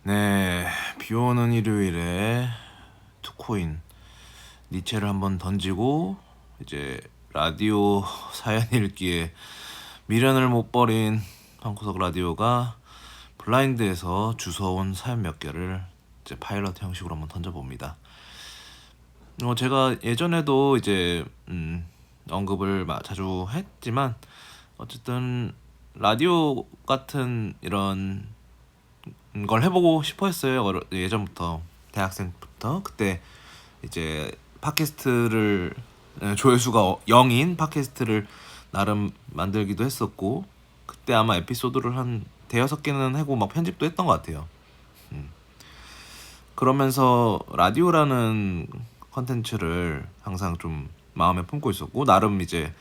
네, 비 오는 일요일에 투코인 니체를 한번 던지고 이제 라디오 사연 읽기에 미련을 못 버린 방구석 라디오가 블라인드에서 주워온 사연 몇 개를 이제 파일럿 형식으로 한번 던져봅니다. 제가 예전에도 이제 언급을 자주 했지만 어쨌든 라디오 같은 이런 걸 해보고 싶어 했어요. 예전부터 대학생부터. 그때 이제 팟캐스트를 조회수가 0인 팟캐스트를 나름 만들기도 했었고, 그때 아마 에피소드를 한 대여섯 개는 하고 막 편집도 했던 것 같아요. 음. 그러면서 라디오라는 컨텐츠를 항상 좀 마음에 품고 있었고, 나름 이제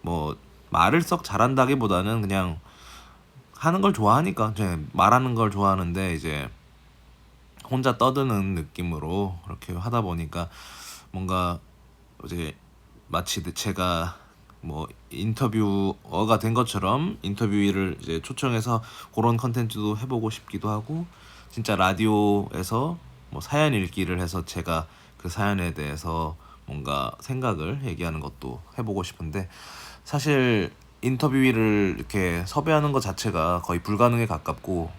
뭐 말을 썩 잘한다기보다는 그냥 하는 걸 좋아하니까, 이제 말하는 걸 좋아하는데 이제 혼자 떠드는 느낌으로 그렇게 하다 보니까 뭔가 이제 마치 제가 뭐 인터뷰어가 된 것처럼 인터뷰를 이제 초청해서 그런 컨텐츠도 해보고 싶기도 하고, 진짜 라디오에서 뭐 사연 읽기를 해서 제가 그 사연에 대해서 뭔가 생각을 얘기하는 것도 해보고 싶은데, 사실 인터뷰를 이렇게 섭외하는 것 자체가 거의 불가능에 가깝고,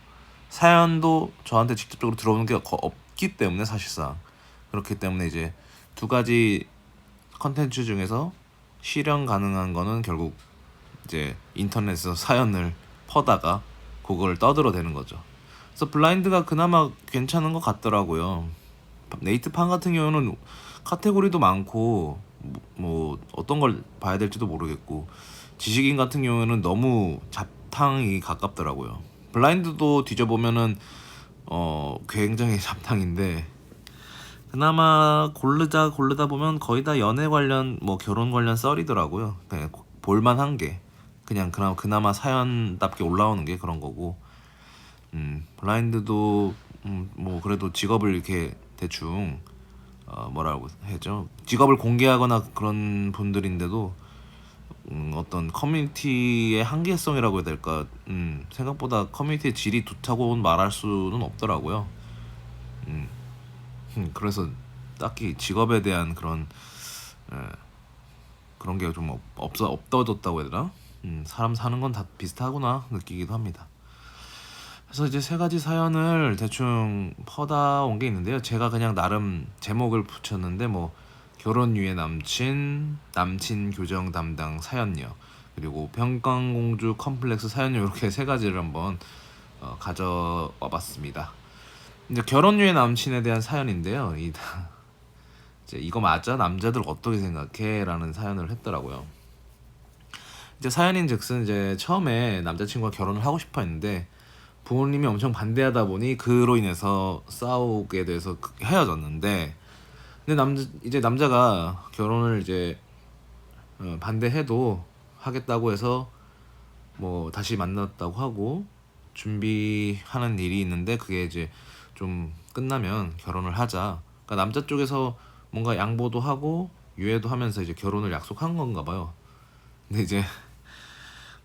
사연도 저한테 직접적으로 들어오는 게 없기 때문에, 사실상 그렇기 때문에 이제 두 가지 컨텐츠 중에서 실현 가능한 거는 결국 이제 인터넷에서 사연을 퍼다가 그걸 떠들어대는 거죠. 그래서 블라인드가 그나마 괜찮은 것 같더라고요. 네이트판 같은 경우는 카테고리도 많고 뭐 어떤 걸 봐야 될지도 모르겠고, 지식인 같은 경우에는 너무 잡탕이 가깝더라고요. 블라인드도 뒤져보면은 굉장히 잡탕인데, 그나마 고르다 보면 거의 다 연애 관련 뭐 결혼 관련 썰이더라고요. 그냥 볼만한 게 그냥 그나마 사연답게 올라오는 게 그런 거고, 블라인드도 뭐 그래도 직업을 이렇게 대충 뭐라고 해죠, 직업을 공개하거나 그런 분들인데도 어떤 커뮤니티의 한계성이라고 해야 될까, 생각보다 커뮤니티의 질이 좋다고 말할 수는 없더라고요. 음, 그래서 딱히 직업에 대한 에, 그런 게 좀 없어졌다고 해야 되나? 사람 사는 건 다 비슷하구나 느끼기도 합니다. 그래서 이제 세 가지 사연을 대충 퍼다 온 게 있는데요. 제가 그냥 나름 제목을 붙였는데, 뭐 결혼 유예 남친 교정 담당 사연녀, 그리고 평강공주 컴플렉스 사연녀, 이렇게 세 가지를 한번 가져와 봤습니다. 이제 결혼 유예 남친에 대한 사연인데요. 이제 이거 맞아? 남자들 어떻게 생각해? 라는 사연을 했더라고요. 이제 사연인즉슨 이제 처음에 남자친구가 결혼을 하고 싶어 했는데 부모님이 엄청 반대하다 보니 그로 인해서 싸우게 돼서 헤어졌는데, 근데 이제 남자가 결혼을 이제 반대해도 하겠다고 해서 뭐 다시 만났다고 하고 준비하는 일이 있는데, 그게 이제 좀 끝나면 결혼을 하자. 그러니까 남자 쪽에서 뭔가 양보도 하고 유예도 하면서 이제 결혼을 약속한 건가 봐요. 근데 이제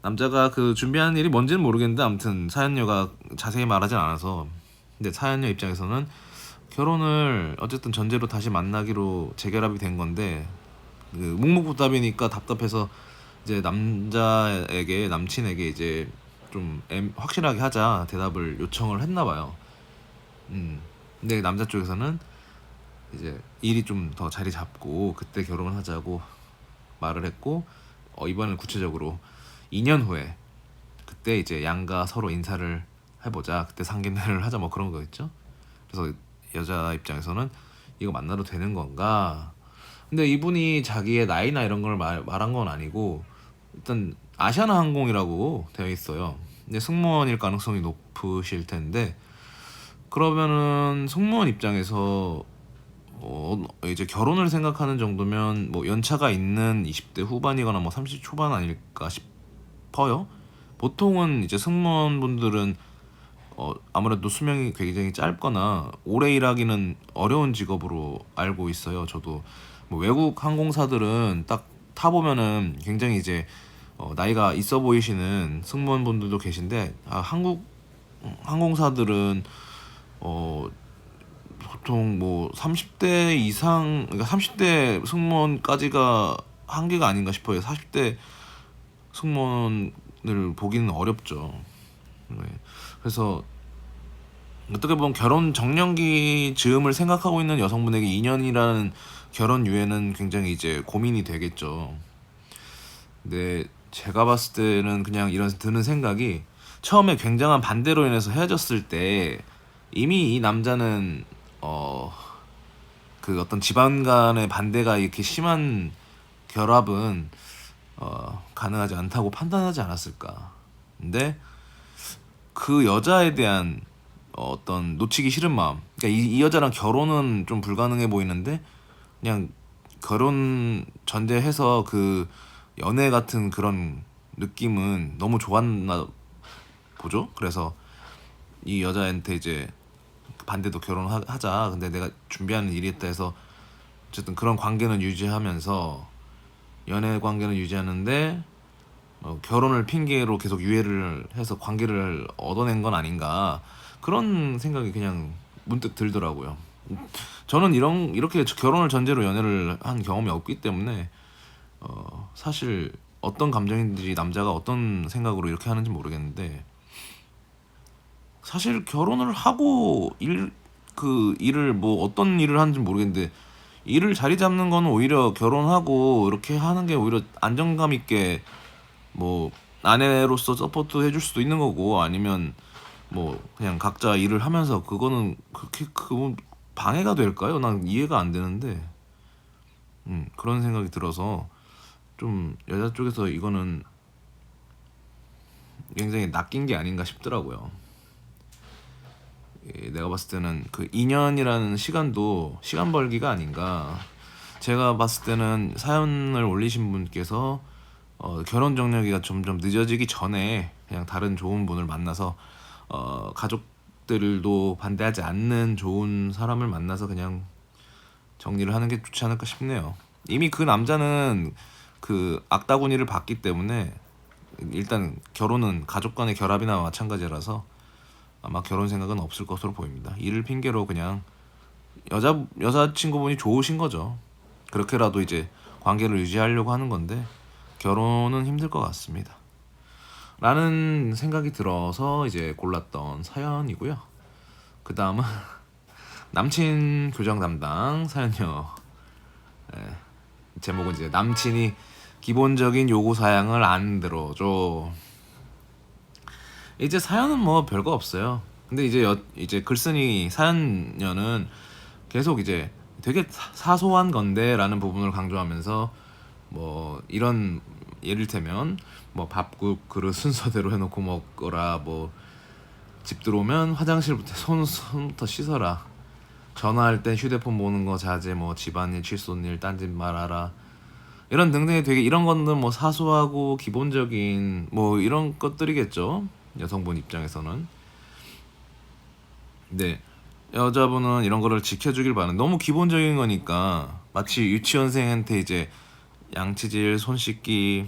남자가 그 준비하는 일이 뭔지는 모르겠는데, 아무튼 사연녀가 자세히 말하진 않아서, 근데 사연녀 입장에서는 결혼을 어쨌든 전제로 다시 만나기로 재결합이 된 건데, 그 묵묵부답이니까 답답해서 이제 남친에게 이제 좀 확실하게 하자 대답을 요청을 했나 봐요. 근데 남자 쪽에서는 이제 일이 좀 더 자리 잡고 그때 결혼을 하자고 말을 했고, 이번엔 구체적으로 2년 후에 그때 이제 양가 서로 인사를 해보자, 그때 상견례를 하자, 뭐 그런 거겠죠. 그래서 여자 입장에서는 이거 만나도 되는 건가. 근데 이분이 자기의 나이나 이런 걸 말한 건 아니고, 일단 아시아나 항공이라고 되어 있어요. 근데 승무원일 가능성이 높으실 텐데, 그러면은 승무원 입장에서 이제 결혼을 생각하는 정도면 뭐 연차가 있는 20대 후반이거나 뭐 30 초반 아닐까 싶어요. 보통은 이제 승무원분들은 아무래도 수명이 굉장히 짧거나 오래 일하기는 어려운 직업으로 알고 있어요. 저도 뭐 외국 항공사들은 딱 타보면은 굉장히 이제 나이가 있어 보이시는 승무원분들도 계신데, 한국 항공사들은 어 보통 뭐 30대 이상, 그러니까 30대 승무원까지가 한계가 아닌가 싶어요. 40대 승무원을 보기는 어렵죠. 네. 그래서 어떻게 보면 결혼 정년기 즈음을 생각하고 있는 여성분에게 2년이라는 결혼 유예는 굉장히 이제 고민이 되겠죠. 근데 제가 봤을 때는 그냥 이런 드는 생각이, 처음에 굉장한 반대로 인해서 헤어졌을 때 이미 이 남자는 어 그 어떤 집안 간의 반대가 이렇게 심한 결합은 가능하지 않다고 판단하지 않았을까. 근데 그 여자에 대한 어떤 놓치기 싫은 마음, 그러니까 이 여자랑 결혼은 좀 불가능해 보이는데 그냥 결혼 전제해서 그 연애 같은 그런 느낌은 너무 좋았나 보죠. 그래서 이 여자한테 이제 반대도 결혼하자, 근데 내가 준비하는 일이 있다 해서 어쨌든 그런 관계는 유지하면서, 연애 관계는 유지하는데 결혼을 핑계로 계속 유예를 해서 관계를 얻어낸 건 아닌가, 그런 생각이 그냥 문득 들더라고요. 저는 이렇게 결혼을 전제로 연애를 한 경험이 없기 때문에 사실 어떤 감정인지, 남자가 어떤 생각으로 이렇게 하는지 모르겠는데, 사실 결혼을 하고 그 일을 뭐 어떤 일을 하는지 모르겠는데, 일을 자리 잡는 거는 오히려 결혼하고 이렇게 하는 게 오히려 안정감 있게 뭐 아내로서 서포트 해줄 수도 있는 거고, 아니면 뭐 그냥 각자 일을 하면서, 그거는 그렇게 그 방해가 될까요? 난 이해가 안 되는데 그런 생각이 들어서 좀 여자 쪽에서 이거는 굉장히 낚인 게 아닌가 싶더라고요. 내가 봤을 때는 그 2년이라는 시간도 시간 벌기가 아닌가. 제가 봤을 때는 사연을 올리신 분께서 결혼 정년기가 점점 늦어지기 전에 그냥 다른 좋은 분을 만나서 가족들도 반대하지 않는 좋은 사람을 만나서 그냥 정리를 하는 게 좋지 않을까 싶네요. 이미 그 남자는 그 악다구니를 봤기 때문에 일단 결혼은 가족 간의 결합이나 마찬가지라서 아마 결혼 생각은 없을 것으로 보입니다. 이를 핑계로 그냥 여자친구분이 좋으신 거죠. 그렇게라도 이제 관계를 유지하려고 하는 건데 결혼은 힘들 것 같습니다. 라는 생각이 들어서 이제 골랐던 사연이고요. 그 다음은 남친 교정 담당 사연요. 제목은 이제 남친이 기본적인 요구 사양을 안 들어줘. 이제 사연은 뭐 별거 없어요. 근데 이제 글쓴이 사연녀는 계속 이제 되게 사소한 건데라는 부분을 강조하면서, 뭐 이런, 예를 들면 뭐 밥국 그릇 순서대로 해놓고 먹거라, 뭐 집 들어오면 화장실부터 손부터 씻어라, 전화할 때 휴대폰 보는 거 자제, 뭐 집안일 칠손일 딴짓 말아라, 이런 등등의 되게 이런 것들 뭐 사소하고 기본적인 뭐 이런 것들이겠죠, 여성분 입장에서는. 근데 여자분은 이런 거를 지켜주길 바라는, 너무 기본적인 거니까 마치 유치원생한테 이제 양치질, 손 씻기,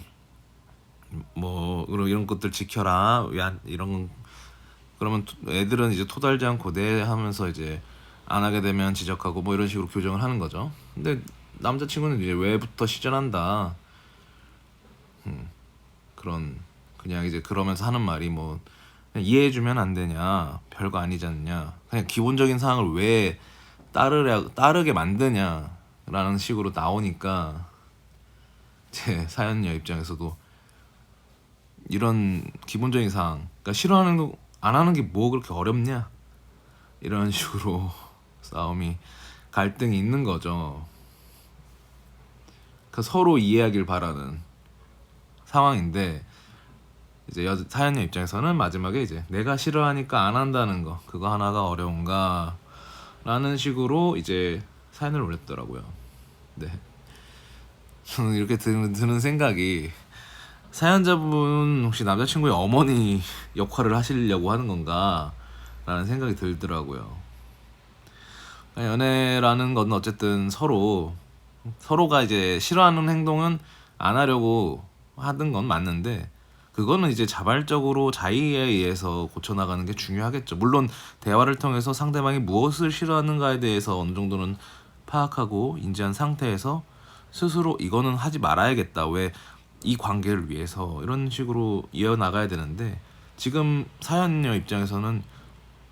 뭐 이런 것들 지켜라, 이런, 그러면 애들은 이제 토달지 않고 네 하면서 이제 안 하게 되면 지적하고 뭐 이런 식으로 교정을 하는 거죠. 근데 남자친구는 이제 왜부터 시전한다, 그런, 그냥 이제 그러면서 하는 말이 뭐 그냥 이해해주면 안 되냐, 별거 아니지 않냐, 그냥 기본적인 사항을 왜 따르게 만드냐라는 식으로 나오니까, 제 사연녀 입장에서도 이런 기본적인 사항, 그러니까 싫어하는 거 안 하는 게 뭐 그렇게 어렵냐, 이런 식으로 싸움이, 갈등이 있는 거죠. 그 서로 이해하길 바라는 상황인데, 이제 사연녀 입장에서는 마지막에 이제 내가 싫어하니까 안 한다는 거, 그거 하나가 어려운가 라는 식으로 이제 사연을 올렸더라고요. 네. 저는 이렇게 드는 생각이, 사연자분 혹시 남자친구의 어머니 역할을 하시려고 하는 건가 라는 생각이 들더라고요. 연애라는 건 어쨌든 서로가 이제 싫어하는 행동은 안 하려고 하던 건 맞는데, 그 그거는 이제 자발적으로 자의에 의해서 고쳐나가는 게 중요하겠죠. 물론 대화를 통해서 상대방이 무엇을 싫어하는가에 대해서 어느 정도는 파악하고 인지한 상태에서 스스로 이거는 하지 말아야겠다. 왜 이 관계를 위해서 이런 식으로 이어나가야 되는데 지금 사연녀 입장에서는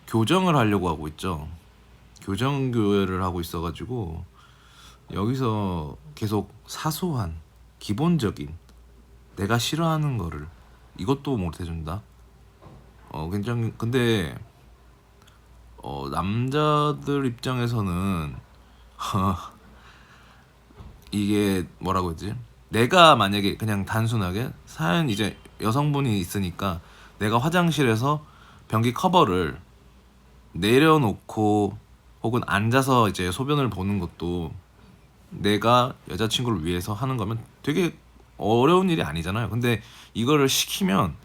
교정을 하려고 하고 있죠. 교정교회를 하고 있어가지고 여기서 계속 사소한 기본적인 내가 싫어하는 거를 이것도 못 해준다. 굉장히 근데 남자들 입장에서는 이게 뭐라고 했지? 내가 만약에 그냥 단순하게 사연 이제 여성분이 있으니까 내가 화장실에서 변기 커버를 내려놓고 혹은 앉아서 이제 소변을 보는 것도 내가 여자친구를 위해서 하는 거면 되게 어려운 일이 아니잖아요. 근데 이거를 시키면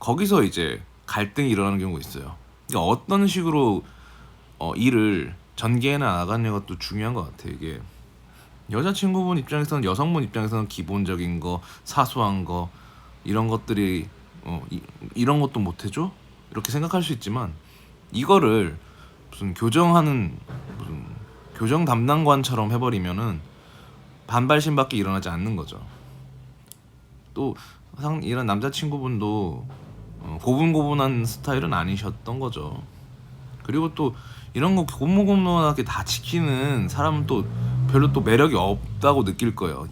거기서 이제 갈등이 일어나는 경우가 있어요. 그러니까 어떤 식으로 일을 전개해 나가는 것도 중요한 것 같아요. 이게 여자친구분 입장에서는 여성분 입장에서는 기본적인 거 사소한 거 이런 것들이 이런 것도 못 해줘? 이렇게 생각할 수 있지만 이거를 무슨 교정하는 무슨 교정 담당관처럼 해버리면은 반발심밖에 일어나지 않는 거죠. 또 이런 남자친구분도 고분고분한 스타일은 아니셨던 거죠. 그리고 또 이런 거 고무고무하게 다 지키는 사람은 또 별로 또 매력이 없다고 느낄 거예요.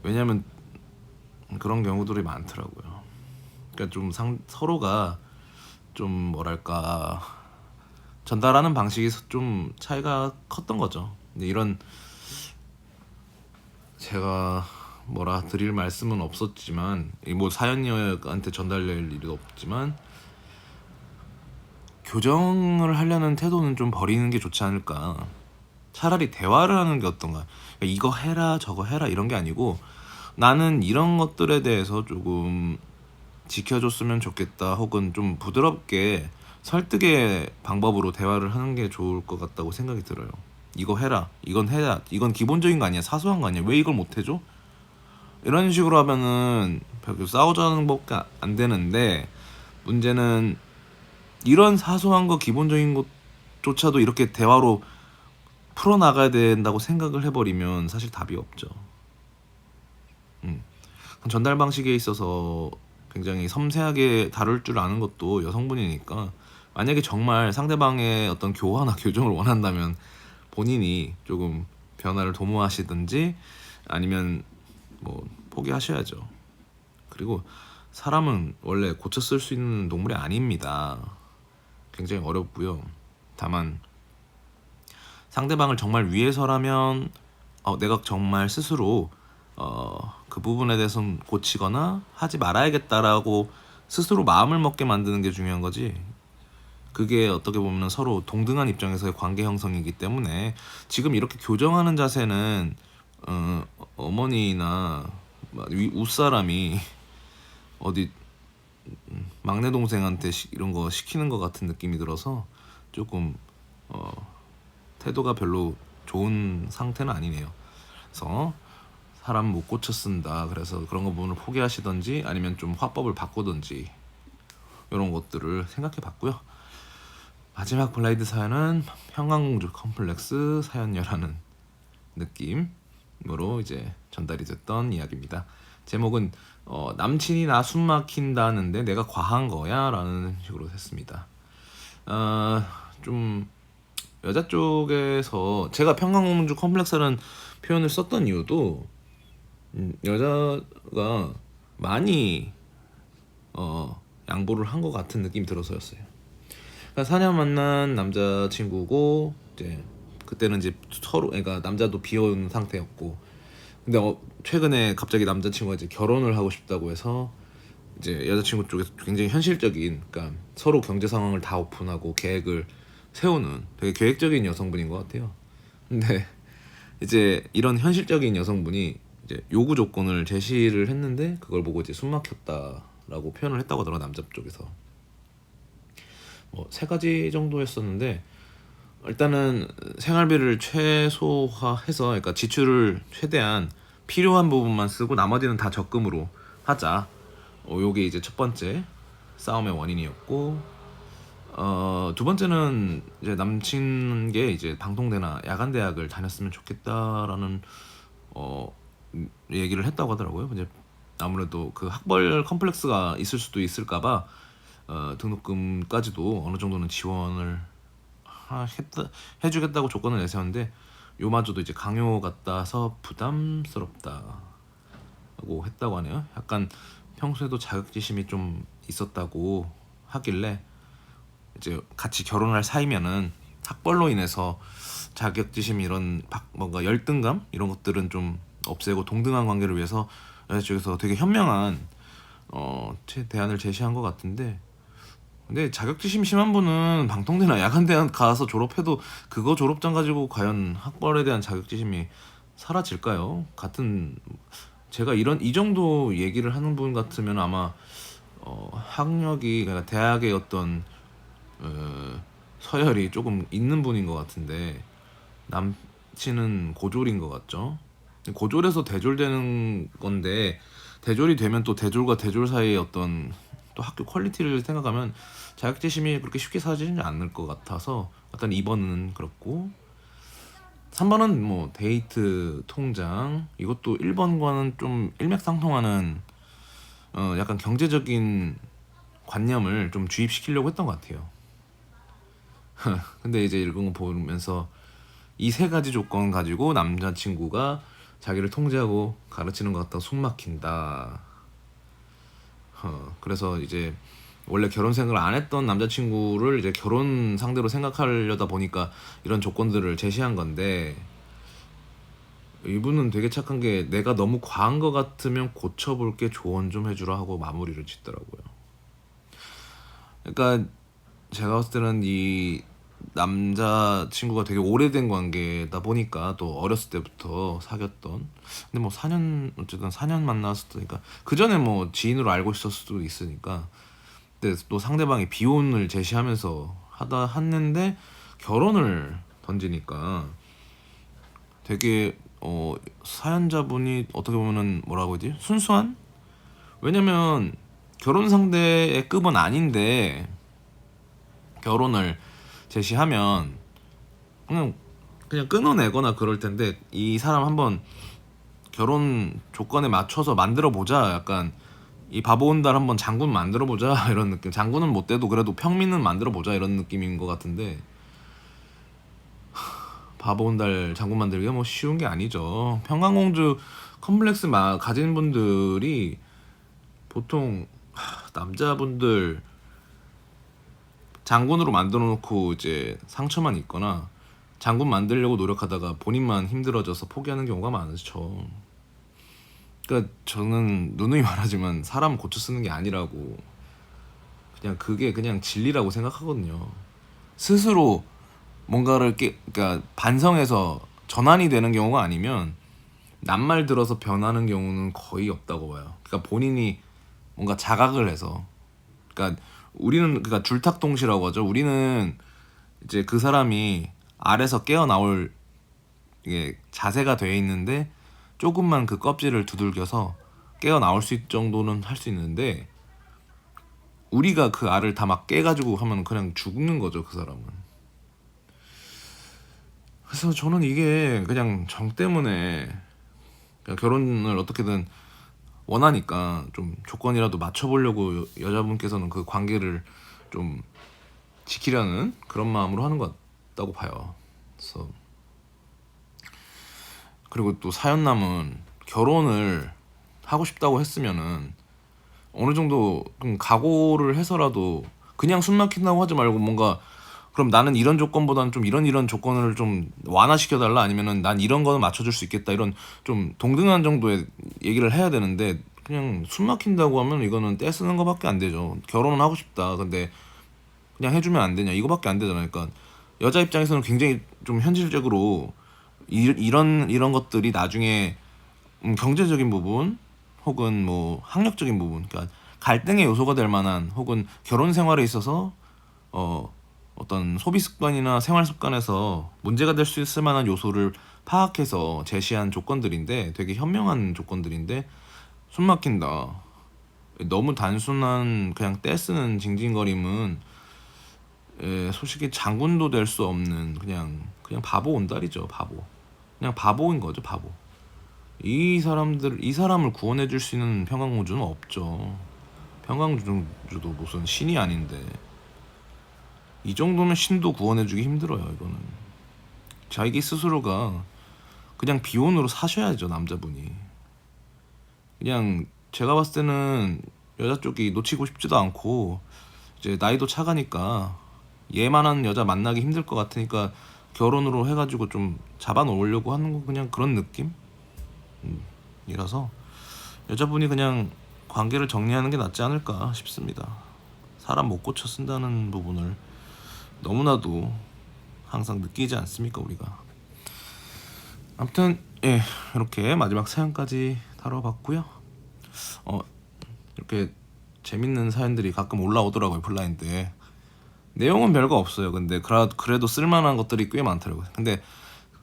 왜냐면 그런 경우들이 많더라고요. 그러니까 좀 서로가 좀 뭐랄까 전달하는 방식이 좀 차이가 컸던 거죠. 근데 이런 제가 뭐라 드릴 말씀은 없었지만 뭐 사연녀한테 전달될 일도 없지만 교정을 하려는 태도는 좀 버리는 게 좋지 않을까. 차라리 대화를 하는 게 어떤가. 그러니까 이거 해라 저거 해라 이런 게 아니고 나는 이런 것들에 대해서 조금 지켜줬으면 좋겠다 혹은 좀 부드럽게 설득의 방법으로 대화를 하는 게 좋을 것 같다고 생각이 들어요. 이거 해라 이건 해라 이건 기본적인 거 아니야 사소한 거 아니야 왜 이걸 못 해줘? 이런 식으로 하면은 싸우자는 법밖에 안 되는데 문제는 이런 사소한 거 기본적인 것조차도 이렇게 대화로 풀어나가야 된다고 생각을 해버리면 사실 답이 없죠. 전달 방식에 있어서 굉장히 섬세하게 다룰 줄 아는 것도 여성분이니까 만약에 정말 상대방의 어떤 교화나 교정을 원한다면 본인이 조금 변화를 도모하시든지 아니면 뭐 포기하셔야죠. 그리고 사람은 원래 고쳐 쓸 수 있는 동물이 아닙니다. 굉장히 어렵고요. 다만 상대방을 정말 위해서라면 내가 정말 스스로 그 부분에 대해서는 고치거나 하지 말아야겠다라고 스스로 마음을 먹게 만드는 게 중요한 거지. 그게 어떻게 보면 서로 동등한 입장에서의 관계 형성이기 때문에 지금 이렇게 교정하는 자세는 어머니나 윗사람이 어디 막내 동생한테 이런 거 시키는 것 같은 느낌이 들어서 조금 태도가 별로 좋은 상태는 아니네요. 그래서 사람 못 고쳐 쓴다. 그래서 그런 거 부분을 포기하시던지 아니면 좀 화법을 바꾸던지 이런 것들을 생각해 봤고요. 마지막 블라이드 사연은 평강공주 컴플렉스 사연녀라는 느낌으로 이제 전달이 됐던 이야기입니다. 제목은 남친이 나 숨 막힌다는데 내가 과한 거야? 라는 식으로 했습니다. 좀 여자 쪽에서 제가 평강공주 컴플렉스라는 표현을 썼던 이유도 여자가 많이 양보를 한 것 같은 느낌이 들어서였어요. 그러니까 4년 만난 남자친구고 이제 그때는 이제 서로 그러니까 남자도 비혼 상태였고 근데 최근에 갑자기 남자친구가 이제 결혼을 하고 싶다고 해서 이제 여자친구 쪽에서 굉장히 현실적인 그러니까 서로 경제 상황을 다 오픈하고 계획을 세우는 되게 계획적인 여성분인 것 같아요. 근데 이제 이런 현실적인 여성분이 이제 요구 조건을 제시를 했는데 그걸 보고 이제 숨 막혔다라고 표현을 했다고 하더라고요. 남자 쪽에서 뭐 3가지 정도였었는데 일단은 생활비를 최소화해서 그러니까 지출을 최대한 필요한 부분만 쓰고 나머지는 다 적금으로 하자. 요게 이제 첫 번째 싸움의 원인이었고, 두 번째는 이제 남친게 이제 방통대나 야간 대학을 다녔으면 좋겠다라는 어 얘기를 했다고 하더라고요. 이제 아무래도 그 학벌 컴플렉스가 있을 수도 있을까봐 등록금까지도 어느 정도는 지원을 해주겠다고 조건을 내세웠는데, 요마저도 이제 강요 같다서 부담스럽다고 했다고 하네요. 약간 평소에도 자격지심이 좀 있었다고 하길래, 이제 같이 결혼할 사이면은 학벌로 인해서 자격지심 이런 뭔가 열등감 이런 것들은 좀 없애고 동등한 관계를 위해서 여자 쪽에서 되게 현명한 대안을 제시한 것 같은데, 근데 자격지심 심한 분은 방통대나 야간대학 가서 졸업해도 그거 졸업장 가지고 과연 학벌에 대한 자격지심이 사라질까요? 같은 제가 이 정도 얘기를 하는 분 같으면 아마 학력이, 그러니까 대학의 어떤 서열이 조금 있는 분인 것 같은데, 남친은 고졸인 것 같죠. 고졸에서 대졸되는 건데, 대졸이 되면 또 대졸과 대졸 사이의 어떤 또 학교 퀄리티를 생각하면 자격지심이 그렇게 쉽게 사라지지 않을 것 같아서 일단 2번은 그렇고, 3번은 뭐 데이트 통장, 이것도 1번과는 좀 일맥상통하는 약간 경제적인 관념을 좀 주입시키려고 했던 것 같아요. 근데 이제 읽은 거 보면서 이 세 가지 조건 가지고 남자친구가 자기를 통제하고 가르치는 것 같다, 숨 막힌다. 그래서 이제 원래 결혼 생각을 안 했던 남자친구를 이제 결혼 상대로 생각하려다 보니까 이런 조건들을 제시한 건데, 이분은 되게 착한 게 내가 너무 과한 것 같으면 고쳐볼게, 조언 좀 해주라 하고 마무리를 짓더라고요. 그러니까 제가 봤을 때는 이 남자친구가 되게 오래된 관계다 보니까, 또 어렸을 때부터 사귀었던, 근데 뭐 4년, 어쨌든 4년 만났으니까 그 전에 뭐 지인으로 알고 있었을 수도 있으니까, 근데 또 상대방이 비혼을 제시하면서 하다 했는데 결혼을 던지니까 되게 사연자분이 어떻게 보면은 뭐라고 하지, 순수한, 왜냐면 결혼 상대의 급은 아닌데 결혼을 제시하면 그냥 끊어내거나 그럴 텐데, 이 사람 한번 결혼 조건에 맞춰서 만들어 보자, 약간 이 바보 온달 한번 장군 만들어 보자 이런 느낌. 장군은 못 돼도 그래도 평민은 만들어 보자 이런 느낌인 것 같은데, 바보 온달 장군 만들기가 뭐 쉬운 게 아니죠. 평강공주 컴플렉스 가진 분들이 보통 남자분들 장군으로 만들어 놓고 이제 상처만 있거나 장군 만들려고 노력하다가 본인만 힘들어져서 포기하는 경우가 많죠. 그러니까 저는 누누이 말하지만 사람 고쳐 쓰는 게 아니라고, 그냥 그게 그냥 진리라고 생각하거든요. 스스로 뭔가를 그러니까 반성해서 전환이 되는 경우가 아니면 낱말 들어서 변하는 경우는 거의 없다고 봐요. 그러니까 본인이 뭔가 자각을 해서, 그러니까 우리는 그러니까 줄탁동시라고 하죠. 우리는 이제 그 사람이 알에서 깨어 나올 이게 자세가 돼 있는데 조금만 그 껍질을 두들겨서 깨어 나올 수 있을 정도는 할 수 있는데, 우리가 그 알을 다 막 깨가지고 하면 그냥 죽는 거죠, 그 사람은. 그래서 저는 이게 그냥 정 때문에, 그러니까 결혼을 어떻게든 원하니까 좀 조건이라도 맞춰보려고 여자분께서는 그 관계를 좀 지키려는 그런 마음으로 하는 것 같다고 봐요. 그래서 그리고 또 사연남은 결혼을 하고 싶다고 했으면은 어느 정도 좀 각오를 해서라도, 그냥 숨 막힌다고 하지 말고 뭔가, 그럼 나는 이런 조건보다는 좀 이런 조건을 좀 완화시켜 달라, 아니면은 난 이런 거는 맞춰줄 수 있겠다, 이런 좀 동등한 정도의 얘기를 해야 되는데, 그냥 숨 막힌다고 하면 이거는 떼쓰는 거밖에 안 되죠. 결혼은 하고 싶다, 근데 그냥 해주면 안 되냐, 이거밖에 안 되잖아요. 그러니까 여자 입장에서는 굉장히 좀 현실적으로 이런 것들이 나중에 경제적인 부분 혹은 뭐 학력적인 부분, 그러니까 갈등의 요소가 될 만한, 혹은 결혼 생활에 있어서 어떤 소비 습관이나 생활 습관에서 문제가 될 수 있을 만한 요소를 파악해서 제시한 조건들인데, 되게 현명한 조건들인데 숨 막힌다. 너무 단순한 그냥 떼쓰는 징징거림은 솔직히 장군도 될 수 없는 그냥 바보 온달이죠. 바보. 그냥 바보인 거죠. 바보. 이 사람을 구원해 줄 수 있는 평강공주는 없죠. 평강공주도 무슨 신이 아닌데 이 정도면 신도 구원해 주기 힘들어요. 이거는 자기 스스로가 그냥 비혼으로 사셔야죠. 남자분이 그냥 제가 봤을 때는 여자 쪽이 놓치고 싶지도 않고 이제 나이도 차가니까 얘만한 여자 만나기 힘들 것 같으니까 결혼으로 해가지고 좀 잡아놓으려고 하는 거 그냥 그런 느낌? 이라서 여자분이 그냥 관계를 정리하는 게 낫지 않을까 싶습니다. 사람 못 고쳐 쓴다는 부분을 너무나도 항상 느끼지 않습니까 우리가. 아무튼 예, 이렇게 마지막 사연까지 다뤄봤고요. 이렇게 재밌는 사연들이 가끔 올라오더라고요 블라인드에. 내용은 별거 없어요. 근데 그래도 쓸만한 것들이 꽤 많더라고요. 근데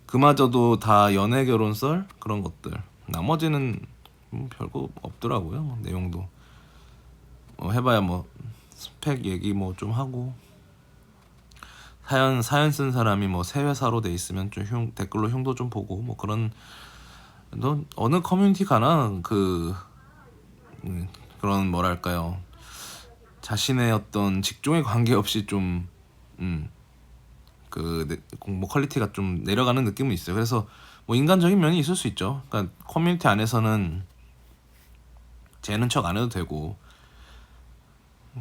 그마저도 다 연애 결혼 썰 그런 것들. 나머지는 별거 없더라고요. 내용도 해봐야 뭐 스펙 얘기 뭐 좀 하고 사연 쓴 사람이 뭐 새 회사로 돼 있으면 좀 댓글로 흉도 좀 보고 뭐 그런. 너 어느 커뮤니티 가나 그런 뭐랄까요, 자신의 어떤 직종에 관계없이 좀 뭐 퀄리티가 좀 내려가는 느낌은 있어요. 그래서 뭐 인간적인 면이 있을 수 있죠. 그러니까 커뮤니티 안에서는 재는 척 안 해도 되고,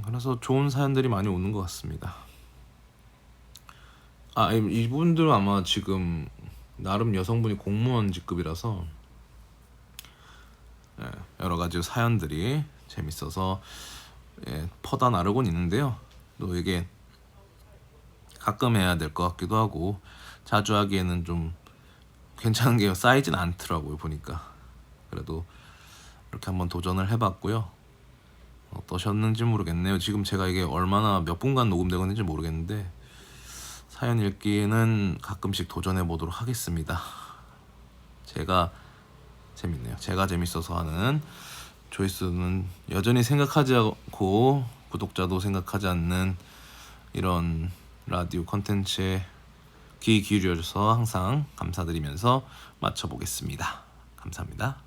그래서 좋은 사연들이 많이 오는 것 같습니다. 이분들은 아마 지금 나름 여성분이 공무원 직급이라서 여러 가지 사연들이 재밌어서 퍼다 나르곤 있는데요. 또 이게 가끔 해야 될 것 같기도 하고 자주 하기에는 좀 괜찮은 게 쌓이진 않더라고요 보니까. 그래도 이렇게 한번 도전을 해봤고요. 어떠셨는지 모르겠네요. 지금 제가 이게 얼마나 몇 분간 녹음되고 있는지 모르겠는데 사연 읽기는 가끔씩 도전해 보도록 하겠습니다. 제가 재밌네요. 제가 재밌어서 하는, 조회수는 여전히 생각하지 않고 구독자도 생각하지 않는 이런 라디오 컨텐츠에 귀 기울여줘서 항상 감사드리면서 마쳐보겠습니다. 감사합니다.